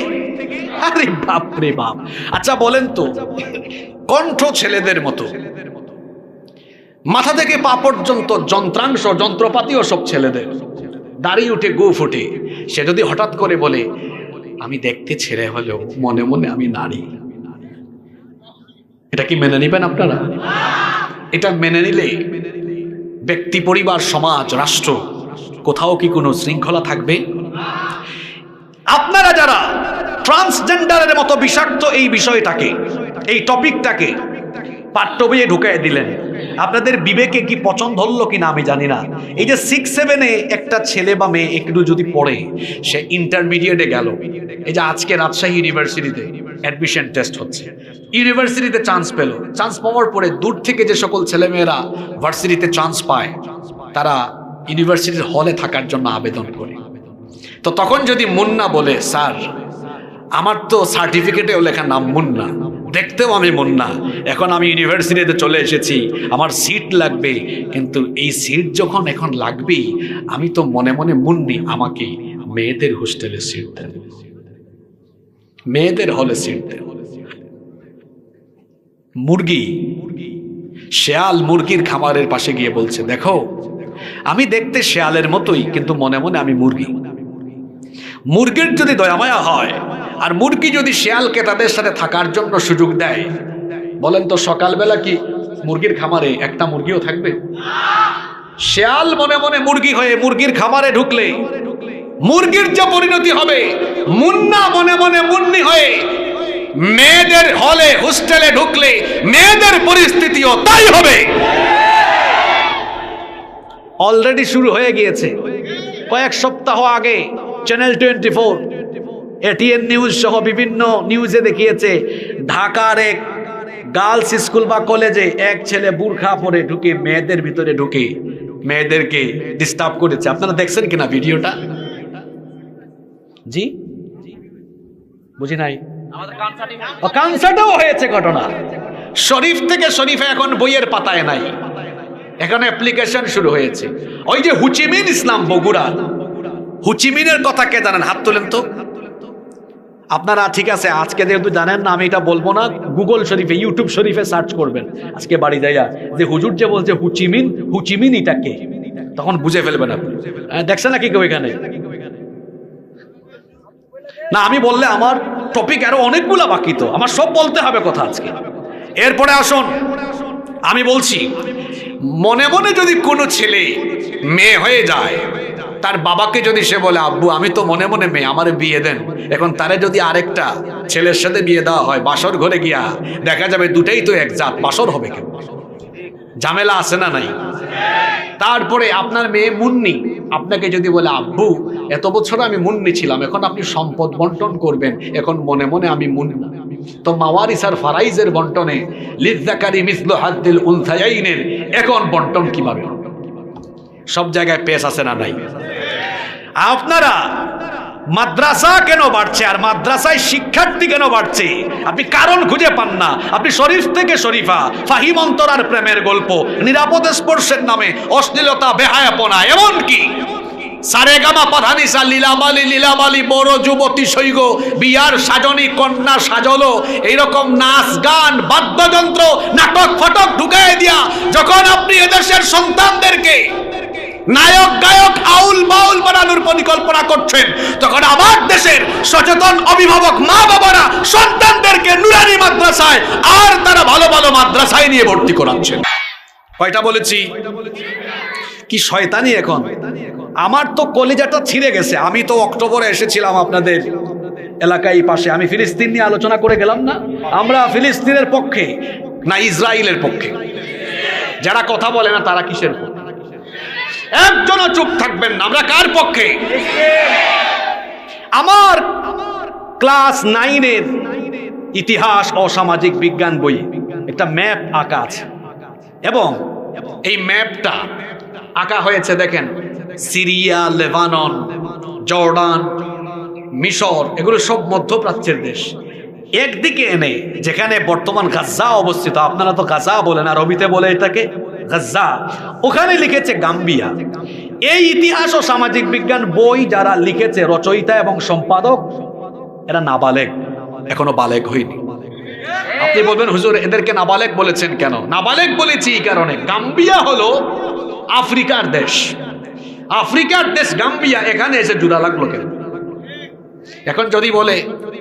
আরে বাপ রে বাপ। আচ্ছা বলেন তো, কণ্ঠ ছেলেদের মতো, মাথা থেকে পা পর্যন্ত যন্ত্রাংশ যন্ত্রপাতিও সব ছেলেদের, দাড়ি উঠে গোঁফ উঠে, সে যদি হঠাৎ করে বলে আমি দেখতে ছেলে হলেও মনে মনে আমি নারী, এটা কি মেনে নিবেন আপনারা? এটা মেনে নিলে ব্যক্তি, পরিবার, সমাজ, রাষ্ট্র, কোথাও কি কোনো শৃঙ্খলা থাকবে? আপনারা যারা ট্রান্সজেন্ডারের মতো বিষাক্ত এই বিষয়টাকে, এই টপিকটাকে পাঠ্য বইয়ে ঢুকাই দিলেন, আপনাদের বিবেকে কি পছন্দ হলো কিনা আমি জানি না। এই যে 6-7-এ একটা ছেলে বা মেয়ে একটু যদি পড়ে, সে ইন্টারমিডিয়েটে গেল, এই যে আজকে রাজশাহী ইউনিভার্সিটিতে অ্যাডমিশন টেস্ট হচ্ছে, ইউনিভার্সিটিতে চান্স পেল, চান্স পাওয়ার পরে দূর থেকে যে সকল ছেলেমেয়েরা ভার্সিটিতে চান্স পায়, তারা ইউনিভার্সিটির হলে থাকার জন্য আবেদন করে। তো তখন যদি মুন্না বলে, স্যার আমার তো সার্টিফিকেটেও লেখা নাম মুন্না, দেখতেও আমি মুন্না, এখন আমি ইউনিভার্সিটিতে চলে এসেছি, আমার সিট লাগবে, কিন্তু এই সিট যখন এখন লাগবে, আমি তো মনে মনে মুন্নি, আমাকে মেয়েদের হোস্টেলে সিট দেন, মেয়েদের হলে সিট দেন। মুরগি, শেয়াল মুরগির খামারের পাশে গিয়ে বলছে, দেখো আমি দেখতে শেয়ালের মতোই, কিন্তু মনে মনে আমি মুরগি। মুরগির যদি দয়ামায়া হয় আর মুরগি যদি শেয়ালকে তাদের সাথে থাকার জন্য সুযোগ দেয়, বলেন তো সকালবেলা কি মুরগির খামারে একটা মুরগিও থাকবে? শেয়াল মনে মনে মুরগি হয়ে মুরগির খামারে ঢুকলে মুরগির যে পরিণতি হবে, মুন্না মনে মনে মুন্নি হয়ে মেয়েদের হলে হোস্টেলে ঢুকলে মেয়েদের পরিস্থিতিও তাই হবে। অলরেডি শুরু হয়ে গিয়েছে। কয়েক সপ্তাহ আগে চ্যানেল 24, এটিএন নিউজ সহ বিভিন্ন নিউজে দেখিয়েছে ঢাকার এক গার্লস স্কুল বা কলেজে এক ছেলে বুরখা পরে ঢুকে মেয়েদের ভিতরে ঢুকে মেয়েদেরকে ডিস্টার্ব করেছে। আপনারা দেখছেন কিনা ভিডিওটা? জি বুঝি নাই। কানসার্টও হয়েছে ঘটনা। শরীফ থেকে শরীফে এখন বইয়ের পাতায় নাই, এখন অ্যাপ্লিকেশন শুরু হয়েছে। ওই যে হুচিমিন ইসলাম বগুড়া, হুচিমিনের কথা কে জানেন? হাত তোলেন তো। আপনারা ঠিক আছে, আজকে যেহেতু জানেন না আমি এটা বলবো না, গুগল শরীফে ইউটিউব শরীফে সার্চ করবেন আজকে বাড়ি যাইয়া, যে হুজুর যে বলছে হুচিমিন, হুচিমিন এটা কে, তখন বুঝে ফেলবেন আপনি। দেখছেন নাকি কেউ এখানে? না, আমি বললে আমার টপিক আরো অনেকগুলা বাকি, তো আমার সব বলতে হবে কথা আজকে। এরপরে আসুন, আমি বলছি মনে মনে যদি কোনো ছেলে মেয়ে হয়ে যায়, তার বাবাকে যদি সে বলে আব্বু আমি তো মনে মনে মেয়ে, আমার বিয়ে দেন, এখন তারে যদি আরেকটা ছেলের সাথে বিয়ে দেওয়া হয়, বাসর ঘরে গিয়া দেখা যাবে দুটাই তো এক জাত, বাসর হবে কেন? ঝামেলা আছে না নাই? তারপরে আপনার মেয়ে মুন্নি আপনাকে যদি বলে আব্বু এত বছর আমি মুন্নি ছিলাম, এখন আপনি সম্পদ বন্টন করবেন, এখন মনে মনে আমি মুন্না, তো মাওয়ারিস আর ফারাইজের বন্টনে লিযযাকারি মিসলু হাদ্দিল উনসায়াইনের এখন বন্টন কিভাবে? সব জায়গায় পেশ আছে না নাই? আপনারা মাদ্রাসা কেন বাড়ছে আর মাদ্রাসায় শিক্ষার্থী কেন বাড়ছে আপনি কারণ খুঁজে পান না। আপনি শরীফ থেকে শরীফা, ফাহিম অন্তরার প্রেমের গল্প, নিরাপদ স্পর্শের নামে অশ্লীলতা, বেহায়াপনা, এমনকি সারেগামা পাধানিসা লীলামালি লীলামালি বড় যুবতী সৈগ বিয়ার সাজনী কন্যা সাজলো, এইরকম নাচ গান বাদ্যযন্ত্র নাটক ফটক ঢুকাই দিয়া যখন আপনি এদেশের সন্তানদেরকে নায়ক গায়ক আউল বাউল বানানোর পরিকল্পনা করছেন, তখন আমার দেশের সচেতন অভিভাবক মা বাবারা সন্তানদেরকে নুরানি মাদ্রাসায় আর তারা ভালো ভালো মাদ্রাসায় নিয়ে ভর্তি করাচ্ছেন। কয়টা বলেছি? কি শয়তানি এখন! আমার তো কলিজাটা ছিঁড়ে গেছে। আমি তো অক্টোবরে এসেছিলাম আপনাদের এলাকায় পাশে, আমি ফিলিস্তিন নিয়ে আলোচনা করে গেলাম না। আমরা ফিলিস্তিনের পক্ষে না ইসরায়েলের পক্ষে? যারা কথা বলে না তারা কিসের পক্ষে? একজনও চুপ থাকবেন না। আমরা কার পক্ষে? আমার ক্লাস 9-এর ইতিহাস ও সামাজিক বিজ্ঞান বই একটা ম্যাপ আঁকা আছে, এবং এই ম্যাপটা আঁকা হয়েছে দেখেন সিরিয়া, লেবানন, জর্ডান, মিশর, এগুলো সব মধ্যপ্রাচ্যের দেশ। একদিকে এনে যেখানে বর্তমান গাজা অবস্থিত, আপনারা তো গাজা বলেন, আরবিতে বলে এটাকে গাজা, ওখানে লিখেছে গাম্বিয়া। এই ইতিহাস ও সামাজিক বিজ্ঞান বই যারা লিখেছে, রচয়িতা এবং সম্পাদক, এরা নাবালেগ, এখনো বালেগ হয়নি। আপনি বলবেন হুজুর এদেরকে নাবালেগ বলেছেন কেন? নাবালেগ বলেছি এই কারণে, গাম্বিয়া হলো আফ্রিকার দেশ, আফ্রিকার দেশ গাম্বিয়া, এখানে এসে জুড়া লাগলো কেন? এখন যদি বলে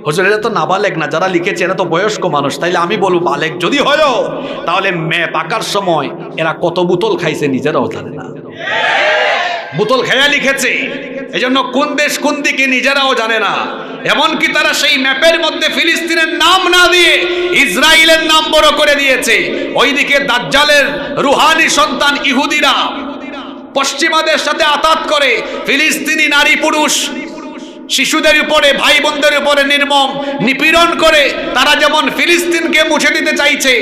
হুজুর এরা তো নাবালেগ না, যারা লিখেছে এরা তো বয়স্ক মানুষ, তাইলে আমি বলবো বালেগ যদি হয়, তাহলে ম্যাপ আঁকার সময় এরা কত বোতল খাইছে নিজেরাও জানে না। বোতল খেয়া লিখেছে, এজন্য কোন দেশ কোন দিকে নিজেরাও জানে না। এমনকি তারা সেই ম্যাপের মধ্যে ফিলিস্তিনের নাম না দিয়ে ইসরায়েলের নাম বড় করে দিয়েছে। ওইদিকে দাজ্জালের রুহানি সন্তান ইহুদিরা পশ্চিমাদের সাথে আতাত করে ফিলিস্তিনি নারী পুরুষ শিশুদের উপরে, ভাই বোনদের উপরে নির্মম নিপীড়ন করে তারা যেমন ফিলিস্তিনকে মুছে দিতে চাইছে,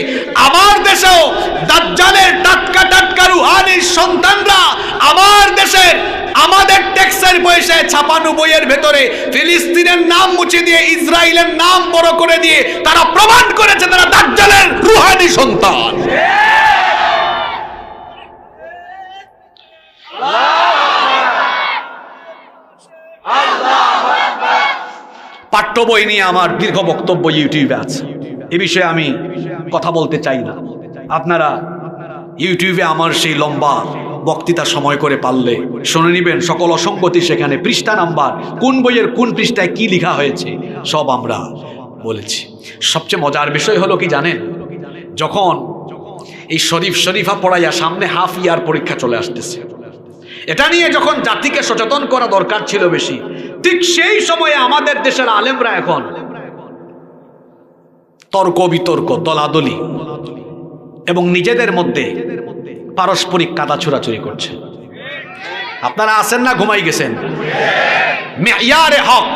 আমার দেশেও দাজ্জালের টাটকা টাটকা রুহানি সন্তানরা আমার দেশের আমাদের ট্যাক্সের পয়সায় ছাপানো বইয়ের ভেতরে ফিলিস্তিনের নাম মুছে দিয়ে ইসরায়েলের নাম বড় করে দিয়ে তারা প্রমাণ করেছে তারা দাজ্জালের রুহানি সন্তান। পাঠ্য বই নিয়ে আমার দীর্ঘ বক্তব্য ইউটিউবে আছে, এ বিষয়ে আমি কথা বলতে চাই না। আপনারা ইউটিউবে আমার সেই লম্বা বক্তৃতা সময় করে পারলে শুনে নিবেন। সকল অসঙ্গতি সেখানে, পৃষ্ঠা নাম্বার, কোন বইয়ের কোন পৃষ্ঠায় কি লেখা হয়েছে সব আমরা বলেছি। সবচেয়ে মজার বিষয় হলো কি জানেন, যখন এই শরীফ শরীফা পড়াইয়া সামনে হাফ ইয়ার পরীক্ষা চলে আসতেছে, এটা নিয়ে যখন জাতিকে সচেতন করা দরকার ছিল বেশি, ঠিক সেই সময়ে আমাদের দেশের আলেমরা এখন তর্ক বিতর্ক, দলাদলি এবং নিজেদের মধ্যে পারস্পরিক কাদা ছোড়াছুড়ি করছে। আপনারা আছেন না ঘুমাই গেছেন? মেয়ারে হক,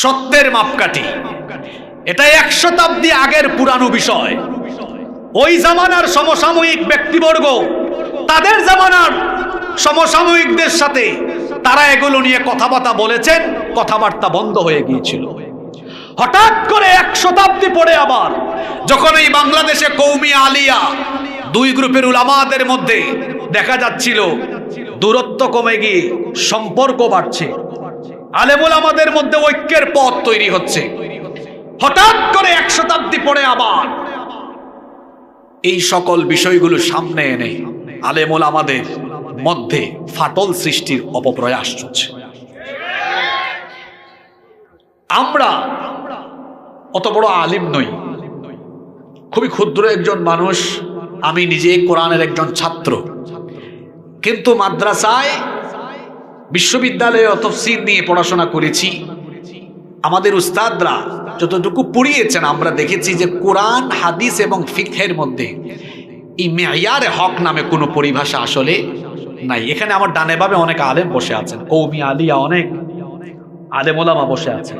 সত্যের মাপকাঠি, এটা 1 শতাব্দী আগের পুরানো বিষয়। ওই জামানার সমসাময়িক ব্যক্তিবর্গ তাদের জামানার সমসাময়িকদের সাথে তারা এগুলো নিয়ে কথাবার্তা বলেছেন, কথাবার্তা বন্ধ হয়ে গিয়েছিল। হঠাৎ করে 1 শতাব্দী পরে আবার যখন এই বাংলাদেশে কওমি আলিয়া 2 গ্রুপের উলামাদের মধ্যে দেখা যাচ্ছিল দূরত্ব কমে গিয়ে সম্পর্ক বাড়ছে, আলেম উলামাদের মধ্যে ঐক্যের পথ তৈরি হচ্ছে, হঠাৎ করে 1 শতাব্দী পরে আবার এই সকল বিষয়গুলো সামনে এনে আলেম উলামাদের মধ্যে ফাটল সৃষ্টির অপপ্রয়াস চলছে। আমরা অত বড় আলিম নই, খুবই ক্ষুদ্র একজন মানুষ। আমি নিজে কোরআনের একজন ছাত্র, কিন্তু মাদ্রাসায় বিশ্ববিদ্যালয়ে তাফসীর নিয়ে পড়াশোনা করেছি। আমাদের উস্তাদরা যতটুকু পড়িয়েছেন আমরা দেখেছি যে কোরআন, হাদিস এবং ফিকহের মধ্যে এই মেয়ারে হক নামে কোনো পরিভাষা আসলে নাই। এখানে আমার ডানে বামে অনেক আলেম বসে আছেন, কওমি আলিয়া অনেক আলেম ওলামা বসে আছেন।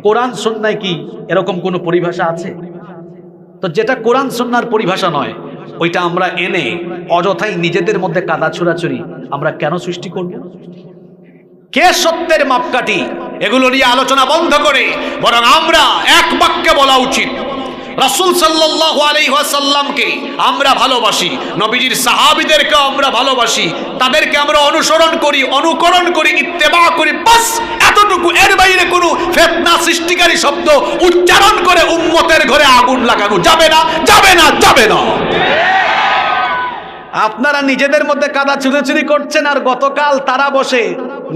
কোরআন সুন্নায় কি এরকম কোনো পরিভাষা আছে? তো যেটা কোরআন সুন্নাহর পরিভাষা নয়, ওইটা আমরা এনে অযথাই নিজেদের মধ্যে কাদা ছোড়াছুড়ি আমরা কেন সৃষ্টি করব? কে সত্যের মাপকাঠি, এগুলো নিয়ে আলোচনা বন্ধ করে বরং আমরা এক বাক্যে বলা উচিত, রাসূল সাল্লাল্লাহু আলাইহি ওয়াসাল্লামকে আমরা ভালোবাসি, নবীজির সাহাবীদেরকে আমরা ভালোবাসি, তাদেরকে আমরা অনুসরণ করি, অনুকরণ করি, ইত্তেবা করি, বাস এতটুকু। এর বাইরে কোনো ফিতনা সৃষ্টিকারী শব্দ উচ্চারণ করে উম্মতের ঘরে আগুন লাগানো যাবে না, যাবে না, যাবে না। আপনারা নিজেদের মধ্যে কাদা ছুড়াছুড়ি করছেন, আর গতকাল তারা বসে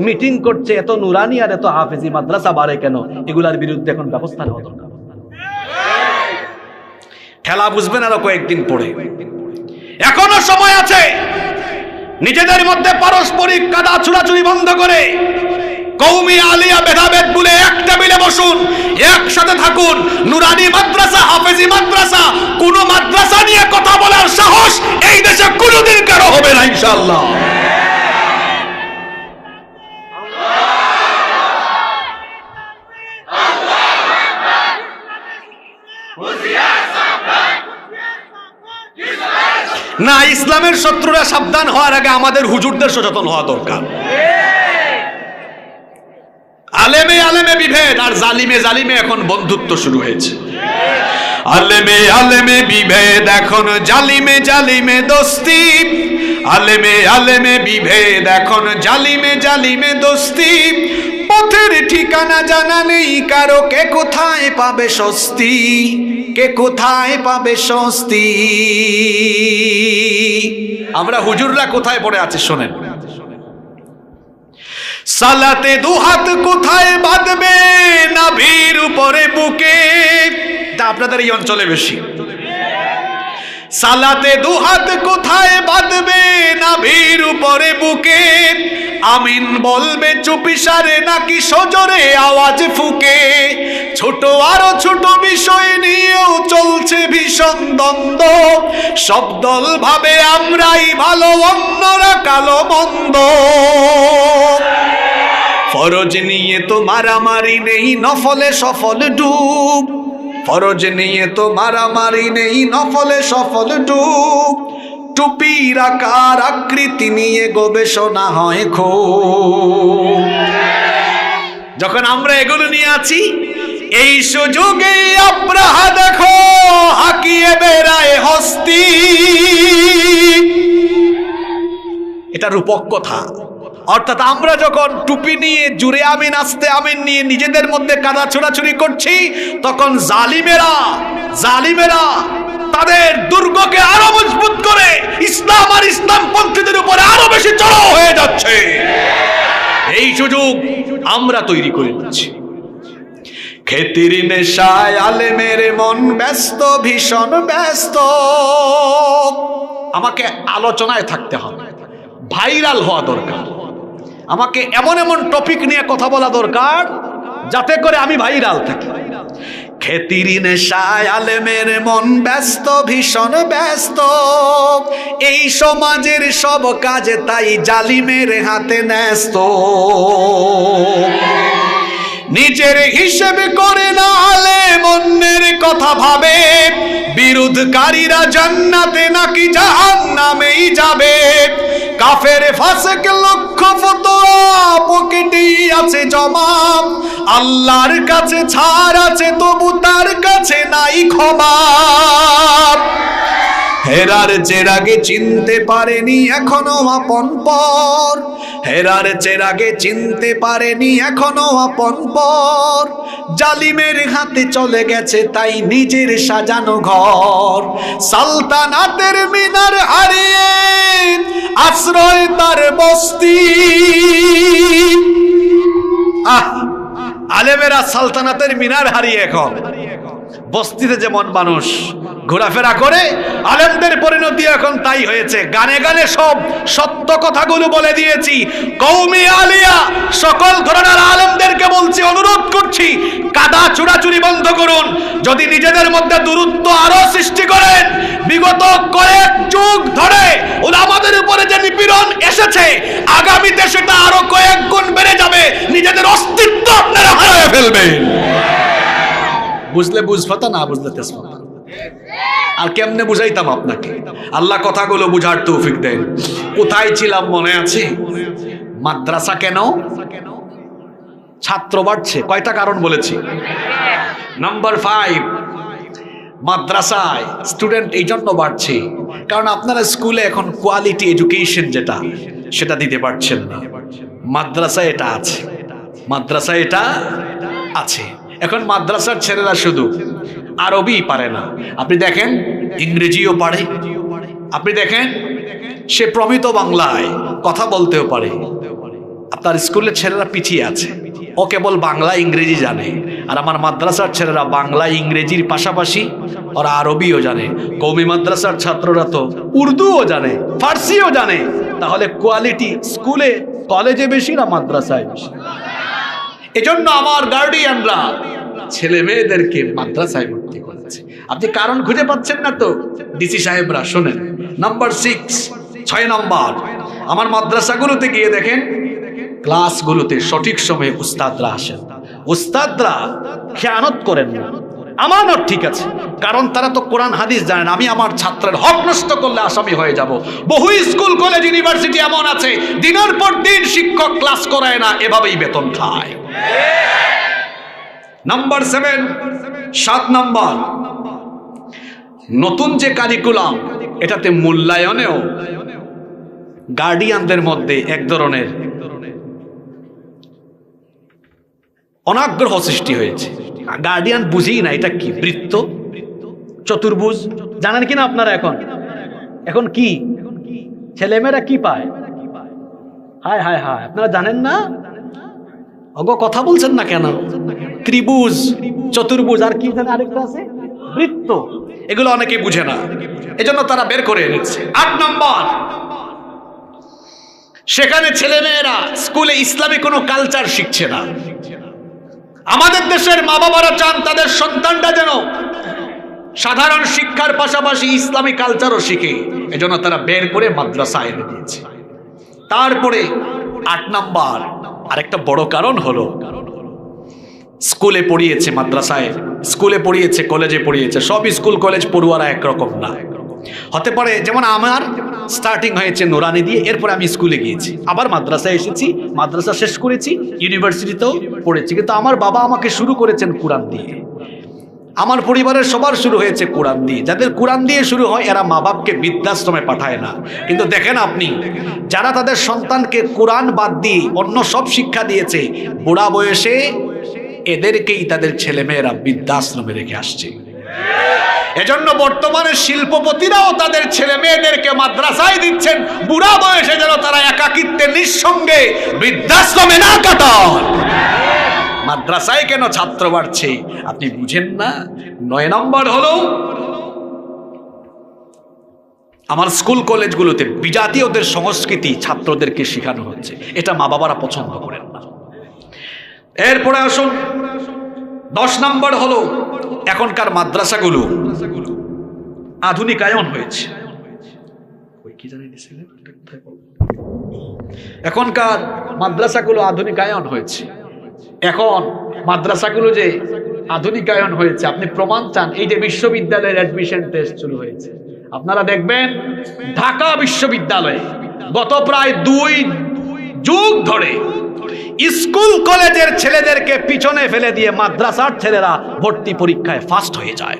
মিটিং করছে এত নুরানি আর এত হাফেজি মাদ্রাসা বাড়ে কেন, এগুলার বিরুদ্ধে এখন ব্যবস্থা নেওয়া দরকার। খেলা বুঝবেন আরো কয়েকদিন পরে, এখনো সময় আছে। নিজেদের মধ্যে পারস্পরিক কাদা ছুড়াছুড়ি বন্ধ করে কওমি আলিয়া ভেদাভেদ ভুলে এক টেবিলে বসুন, একসাথে থাকুন। নুরানি মাদ্রাসা, হাফেজি মাদ্রাসা, কোন মাদ্রাসা নিয়ে কথা বলার সাহস এই দেশে কোনোদিন কারো হবে না ইনশাআল্লাহ। না, ইসলামের শত্রুরা সাবধান হওয়ার আগে আমাদের হুজুরদের সচেতন হওয়া দরকার। আলেমে আলেমে বিভেদ আর জালিমে জালিমে এখন বন্ধুত্ব শুরু হয়েছে। আলেমে আলেমে বিভেদ এখন জালিমে জালিমে দোস্তি, আলেমে আলেমে বিভেদ এখন জালিমে জালিমে দোস্তি। পথের ঠিকানা জানা নেই কারো, কে কোথায় পাবে স্বস্তি, কে কোথায় পাবে স্বস্তি। আমরা হুজুররা কোথায় পড়ে আছে শোনেন। সালাতে দুহাত কোথায় বাঁধবে, নাভির উপরে বুকে। এটা আপনাদের এই অঞ্চলে বেশি। সালাতে দুহাত কোথায় বাঁধবে, নাভির উপরে বুকে। আমিন বলবে চুপিসারে নাকি সজোরে আওয়াজ ফুকে। ছোট আরো ছোট বিষয় নিয়েও চলছে ভীষণ দ্বন্দ্ব। সব দল ভাবে আমরাই ভালো, অন্যরা কালো মন্দ। ফরজ নিয়ে তো মারামারি নেই, নফলে সফল ডুব। ফরজ নিয়ে তো মারামারি নেই, নফলে সফল ডুব। টুপির আকার আকৃতি নিয়ে গবেষণা হয় খুব। যখন আমরা এগুলো নিয়ে আছি, এই সুযোগে আব্রাহা দেখো হাকিয়ে বেড়ায় হস্তি। এটা রূপক কথা। অর্থাৎ আমরা যখন টুপি নিয়ে জুড়ে আমিন আস্তে আমিন নিয়ে নিজেদের মধ্যে কাদা ছোড়াছুড়ি করছি, তখন জালিমেরা তাদের দুর্গকে আরো মজবুত করে ইসলাম আর ইসলামপন্থীদের উপরে আরো বেশি চড়াও হয়ে যাচ্ছে। এই সুযোগ আমরা তৈরি করে দিচ্ছি। খ্যাতির নেশায় আলেমের মন ব্যস্ত, ভীষণ ব্যস্ত। আমাকে আলোচনায় থাকতে হবে, ভাইরাল হওয়া দরকার। আমাকে এমন এমন টপিক নিয়ে কথা বলা দরকার যাতে করে আমি ভাইরাল থাকি। খ্যাতির নেশায় আলেমের মন ব্যস্ত, ভীষণ ব্যস্ত। এই সমাজের সব কাজে তাই জালিমের হাতে ন্যস্ত। নিজের হিসেব করে না আলেম অন্যের কথা ভাবে। বিরোধকারীরা জান্নাতে নাকি জাহান্নামেই যাবে। কাফের ফাসেক লক্ষ ফতোয়া পকেটেই আছে জমা। আল্লাহর কাছে ছাড় আছে তবু তার কাছে নাই ক্ষমা। হেরার চেরাগে চিনতে পারেনি এখনো আপন পর। হেরার চেরাগে চিনতে পারেনি এখনো আপন পর। জালিমের হাতে চলে গেছে তাই নিজের সাজানো ঘর। সালতানাতের মিনার হারিয়ে আশ্রয় তার বস্তি। আলেমেরা সালতানাতের মিনার হারিয়ে এখন বস্তিতে যেমন মানুষ ঘোরাফেরা করে, আলেমদের পরিণতি এখন তাই হয়েছে। গানে গানে সব সত্য কথাগুলো বলে দিয়েছি। কওমি আলিয়া সকল ধরনের আলেমদেরকে বলছি, অনুরোধ করছি, কাদা চুরাচুরি বন্ধ করুন। যদি নিজেদের মধ্যে দূরত্ব আরো সৃষ্টি করেন, বিগত কয়েক যুগ ধরে উলামাদের উপরে যে নিপীড়ন এসেছে, আগামীতে সেটা আরো কয়েক গুণ বেড়ে যাবে। নিজেদের অস্তিত্ব আপনারা হারিয়ে ফেলবেন। বুঝলে বুঝফাতা, না বুঝলে তেজপাতা। আর কেমনে বুঝাইতাম আপনাকে? আল্লাহ কথাগুলো বুঝার তৌফিক দেন। কোথায় ছিলাম মনে আছে? মাদ্রাসা কেন ছাত্র বাড়ছে? কয়টা কারণ বলেছি। নাম্বার 5, মাদ্রাসায় স্টুডেন্ট এই জন্য বাড়ছে কারণ আপনারা স্কুলে এখন কোয়ালিটি এডুকেশন যেটা সেটা দিতে পারছেন না। মাদ্রাসায় এটা আছে, মাদ্রাসায় এটা আছে। এখন মাদ্রাসার ছেলেরা শুধু আরবি পারে না, আপনি দেখেন ইংরেজিও পারে। আপনি দেখেন সে প্রমিত বাংলায় কথা বলতেও পারে। আপনার স্কুলের ছেলেরা পিছিয়ে আছে, ও কেবল বাংলা ইংরেজি জানে। আর আমার মাদ্রাসার ছেলেরা বাংলা ইংরেজির পাশাপাশি ওরা আরবিও জানে। কওমি মাদ্রাসার ছাত্ররা তো উর্দুও জানে, ফার্সিও জানে। তাহলে কোয়ালিটি স্কুলে কলেজে বেশি না মাদ্রাসায় বেশি? এজন্য আমার গার্ডিয়ানরা ছেলে মেয়েদেরকে মাদ্রাসায় ভর্তি করেছে। আপনি কারণ খুঁজে পাচ্ছেন না তো? ডিসি সাহেবরা শোনেন। নাম্বার 6 নম্বর, আমার মাদ্রাসাগুলোতে গিয়ে দেখেন ক্লাসগুলোতে সঠিক সময়ে উস্তাদরা আসেন। উস্তাদরা খেয়ানত করেন না, আমানত ঠিক আছে, কারণ তারা তো কোরআন হাদিস জানেন। আমি আমার ছাত্রের হক নষ্ট করলে আসামি হয়ে যাব। বহু স্কুল কলেজ ইউনিভার্সিটি এমন আছে দিনের পর দিন শিক্ষক ক্লাস করায় না, এভাবেই বেতন খায়। নাম্বার 7 নম্বর, নতুন যে কারিকুলাম এটাতে মূল্যায়নেও গার্ডিয়ানদের মধ্যে এক ধরনের অনাগ্রহ সৃষ্টি হয়েছে। গার্ডিয়ান বুঝেই না এটা কি, বৃত্ত, চতুর্ভুজ জানেন কিনা আপনারা? এখন কি ছেলেমেয়েরা কি পায়? হায় হায় হায়, আপনারা জানেন না? অগো কথা বলছেন না কেন? ত্রিভুজ, চতুর্ভুজ, আর কি জানে আরেকটা আছে বৃত্ত। এগুলো অনেকে বুঝে না, এজন্য তারা বের করে এনেছে। 8 নম্বর, সেখানে ছেলেমেয়েরা স্কুলে ইসলামী কোনো কালচার শিখছে না। আমাদের দেশের মা বাবারা চান তাদের সন্তানটা যেন সাধারণ শিক্ষার পাশাপাশি ইসলামী কালচারও শিখে, এজন্য তারা বের করে মাদ্রাসা এনে দিয়েছে। তারপরে 8 নম্বর আরেকটা বড় কারণ হলো স্কুলে পড়িয়েছে, মাদ্রাসায় স্কুলে পড়িয়েছে, কলেজে পড়িয়েছে। সব স্কুল কলেজ পড়ুয়ারা একরকম না। হতে পারে যেমন আমার স্টার্টিং হয়েছে নুরানি দিয়ে, এরপরে আমি স্কুলে গিয়েছি, আবার মাদ্রাসায় এসেছি, মাদ্রাসা শেষ করেছি, ইউনিভার্সিটিতেও পড়েছি। কিন্তু আমার বাবা আমাকে শুরু করেছেন কোরআন দিয়ে। আমার পরিবারের সবার শুরু হয়েছে কোরআন দিয়ে। যাদের কোরআন দিয়ে শুরু হয় এরা মা বাপকে বৃদ্ধাশ্রমে পাঠায় না। কিন্তু দেখেন আপনি, যারা তাদের সন্তানকে কোরআন বাদ দিয়ে অন্য সব শিক্ষা দিয়েছে, বুড়া বয়সে এদেরকেই তাদের ছেলেমেয়েরা বৃদ্ধাশ্রমে রেখে আসছে। এজন্য বর্তমানে শিল্পপতিরাও তাদের ছেলে মেয়েদেরকে মাদ্রাসায় দিচ্ছেন বুড়া বয়সে, যেন তারা একাকিত্বে নিঃসঙ্গে বৃদ্ধাশ্রমে না কাটান। মাদ্রাসায় কেন ছাত্র বাড়ছে আপনি বুঝেন না? 9 নম্বর হলো আমার স্কুল কলেজগুলোতে বিজাতীয়দের সংস্কৃতি ছাত্রদেরকে শেখানো হচ্ছে, এটা মা বাবারা পছন্দ করেন না। এরপরে আসুন 10 নম্বর হলো এখনকার মাদ্রাসাগুলো আধুনিকায়ন হয়েছে। এখনকার মাদ্রাসাগুলো আধুনিকায়ন হয়েছে। এখন মাদ্রাসাগুলো যে আধুনিকায়ন হয়েছে আপনি প্রমাণ চান, এই যে বিশ্ববিদ্যালয়ের অ্যাডমিশন টেস্ট শুরু হয়েছে, আপনারা দেখবেন ঢাকা বিশ্ববিদ্যালয়ে গত প্রায় 2 যুগ ধরে স্কুল কলেজের ছেলেদেরকে পিছনে ফেলে দিয়ে মাদ্রাসার ছেলেরা ভর্তি পরীক্ষায় ফার্স্ট হয়ে যায়।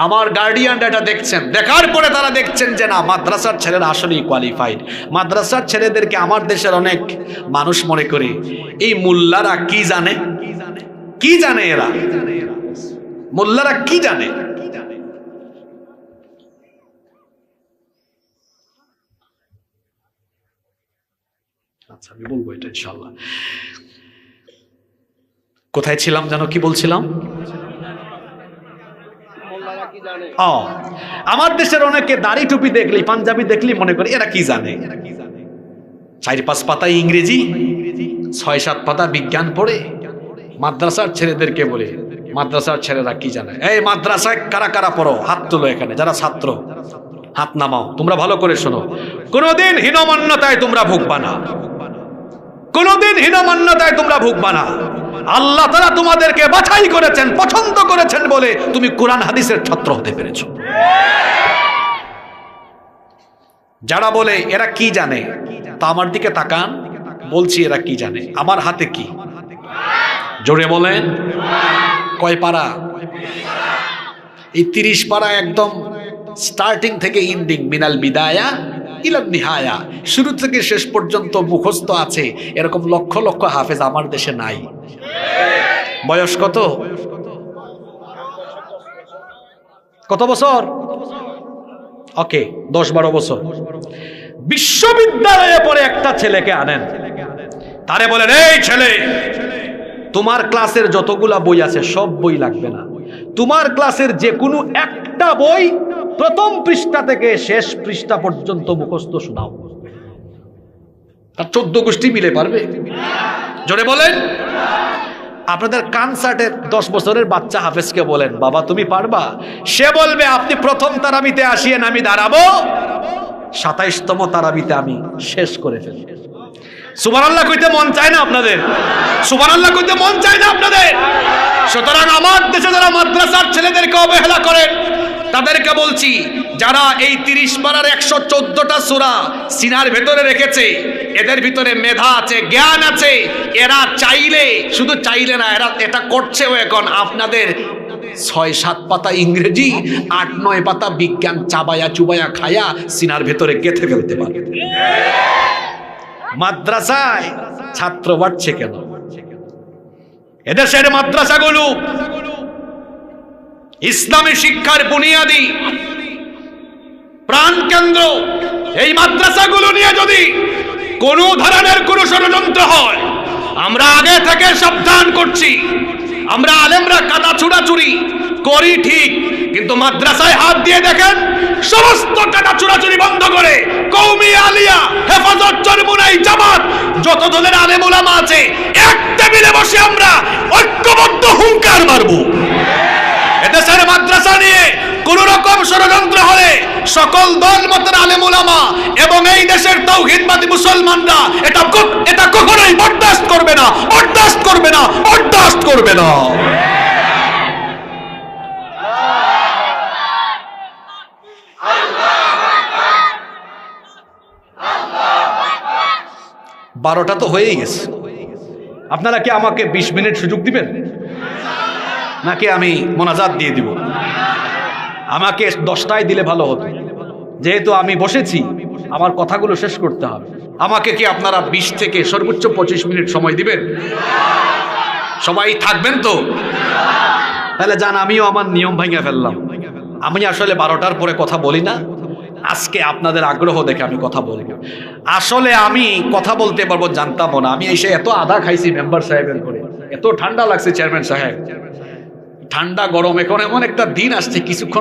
আমার গার্ডিয়ান এটা দেখছেন, দেখার পরে তারা দেখছেন যে না, মাদ্রাসার ছেলেরা আসলেই কোয়ালিফাইড। মাদ্রাসার ছেলেদেরকে আমার দেশের অনেক মানুষ মনে করে এই মোল্লারা কি জানে, কি জানে এরা, মোল্লারা কি জানে। আচ্ছা আমি বলবো এটা ইনশাআল্লাহ। কোথায় ছিলাম যেন, কি বলছিলাম? আমার দেশের অনেকে দাড়ি টুপি দেখলি, পাঞ্জাবি দেখলি মনে করে এরা কি জানে। 4-5 পাতা ইংরেজি, 6-7 পাতা বিজ্ঞান পড়ে মাদ্রাসার ছেলেদেরকে বলে মাদ্রাসার ছেলেরা কি জানে। এই মাদ্রাসায় কারা কারা পড়ো হাত তোলো, এখানে যারা ছাত্র হাত নামাও। তোমরা ভালো করে শোনো, কোনোদিন হীনমান্যতায় তোমরা ভুগবা না, কোনোদিন হীনমান্যতায় তোমরা ভুগবা না। আল্লাহ তাআলা তোমাদেরকে বাছাই করেছেন, পছন্দ করেছেন বলে তুমি কোরআন হাদিসের ছাত্র হতে পেরেছো। যারা বলে এরা কি জানে, তা আমার দিকে তাকান, বলছি এরা কি জানে। আমার হাতে কি? জোরে বলেন। কয় পারা? এই 30 পারা, একদম স্টার্টিং থেকে ইন্ডিং, মিনাল বিদায়া ইলা নিহায়া, শুরু থেকে শেষ পর্যন্ত মুখস্থ আছে। এরকম লক্ষ লক্ষ হাফেজ আমার দেশে নাই। বয়স কত? কত বছর? ওকে 10-12 বছর। বিশ্ববিদ্যালয়ে পড়ে একটা ছেলেকে আনেন, তারে বলেন এই ছেলে, তোমার ক্লাসের যতগুলা বই আছে সব বই লাগবে না, তোমার ক্লাসের যে কোনো একটা বই প্রথম পৃষ্ঠা থেকে শেষ পৃষ্ঠা পর্যন্ত মুখস্থ শোনাও। তার 14 গোষ্ঠী মিলে পারবে? জোরে বলেন। আপনাদের কনসার্টের 10 বছরের বাচ্চা হাফেজকে বলেন বাবা তুমি পারবা, সে বলবে আপনি প্রথম তারাবিতে আসিয়েন, আমি দাঁড়াবো 27তম তারাবিতে আমি শেষ করে ফেলব। সুবহানাল্লাহ কইতে মন চায় না আপনাদের? সুবহানাল্লাহ কইতে মন চায় না আপনাদের? সুতরাং আমার দেশে যারা মাদ্রাসার ছেলেদেরকে অবহেলা করেন তাদেরকে বলছি, যারা এই 30 পারার 114টা সূরা সিনার ভেতরে রেখেছে, এদের ভিতরে মেধা আছে, জ্ঞান আছে, এরা চাইলে, শুধু চাইলে না, এরা এটা করছেও। এখন আপনাদের 6-7 পাতা ইংরেজি, 8-9 পাতা বিজ্ঞান চাবায়া চুবায়া খায়া সিনার ভেতরে গেঁথে ফেলতে পারে। মাদ্রাসায় ছাত্র বাড়ছে কেন? এদেশের মাদ্রাসাগুলো ইসলামী শিক্ষার বুনিয়াদি প্রাণ কেন্দ্র। এই মাদ্রাসাগুলো নিয়ে যদি কোনো ধরনের কোনো ষড়যন্ত্র হয়, আমরা আগে থেকে সাবধান করছি। আমরা আলেমরা কাদা ছুড়াছুড়ি করি ঠিক, কিন্তু মাদ্রাসায় হাত দিয়ে দেখেন, সমস্ত কাদা ছুড়াছুড়ি বন্ধ করে কওমি আলিয়া, হেফাজত, চরমুনাই, জামাত, যত দলের আলেম ওলামা আছে, এক টেবিলে বসে আমরা ঐক্যবদ্ধ হুঙ্কার মারব। এদেশের মাদ্রাসা নিয়ে কোন রকম ষড়যন্ত্র হলে সকল দল মতের আলেম ওলামা এবং এই দেশের তাওহীদবাদী মুসলমানরা এটা কখনোই বরদাস্ত করবে না, বরদাস্ত করবে না, বরদাস্ত করবে না। বারোটা তো হয়েই গেছে। আপনারা কি আমাকে 20 মিনিট সুযোগ দিবেন, নাকি আমি মোনাজাত দিয়ে দিব? আমাকে 10টায় দিলে ভালো হতো, যেহেতু আমি বসেছি আমার কথাগুলো শেষ করতে হবে। আমাকে কি আপনারা 20 থেকে সর্বোচ্চ 25 মিনিট সময় দিবেন? সবাই থাকবেন তো? তাহলে জান, আমিও আমার নিয়ম ভাঙা ফেললাম। আমি আসলে 12টার পরে কথা বলি না, আজকে আপনাদের আগ্রহ দেখে আমি কথা বলবো। আসলে আমি কথা বলতে পারবো জানতাম না, আমি এসে এত আধা খাইছি মেম্বার সাহেবের করে, এত ঠান্ডা লাগছে চেয়ারম্যান সাহেব, ঠান্ডা গরম, এখন এমন একটা দিন আসছে কিছুক্ষণ